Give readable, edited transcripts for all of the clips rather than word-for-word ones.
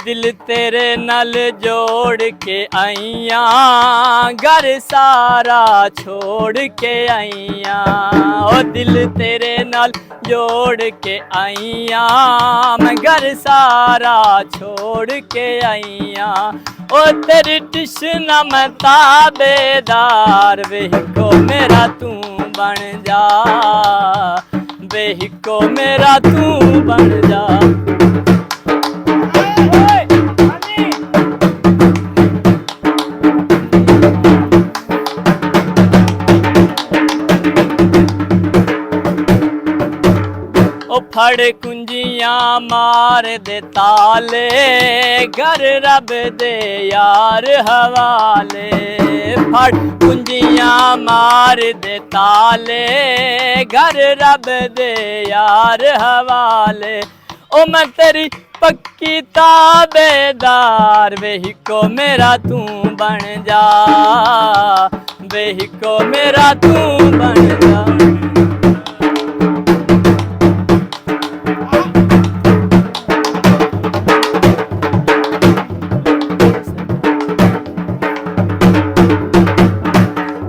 दिल तेरे नाल जोड़ के आईया, घर सारा छोड़ के आईया। ओ दिल तेरे नाल जोड़ के आईया, मैं घर सारा छोड़ के आईया। ओ तेरी टिशना मैं ताबेदार, वेहिको मेरा तू बन जा, वेहिको मेरा तू बन जा। ओ फड़ कुंजियां मार दे ताले, घर रब दे यार हवाले। फड़ कुंजियां मार दे ताले, घर रब दे यार हवाले। ओ मैं तेरी पक्की ताबेदार, वेहिको मेरा तू बन जा, वेहिको मेरा तू बन जा।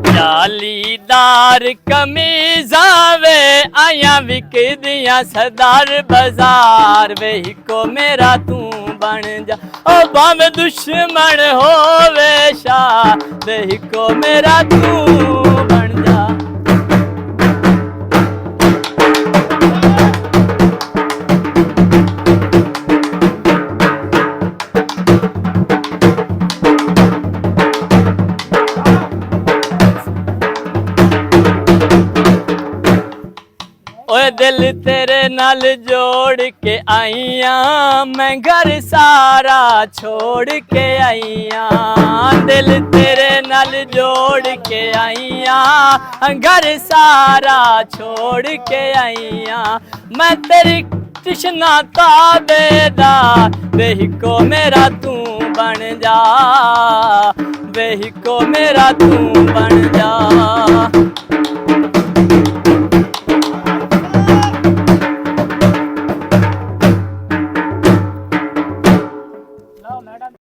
जालीदार कमीज़ा वे आया विकदियां सरदार बाजार, वेहिको मेरा तू बन जा। ओ भावें दुश्मन होवे शाह, वेहिको मेरा तू बन जा। ओए दिल तेरे नाल जोड़ के आईया, मैं घर सारा छोड़ के आईया। दिल तेरे नाल जोड़ के आईया, घर सारा छोड़ के आईया। मैं तेरी तृष्णा ताबेदार, वेहिको मेरा तू बन जा, वेहिको मेरा तू बन जा।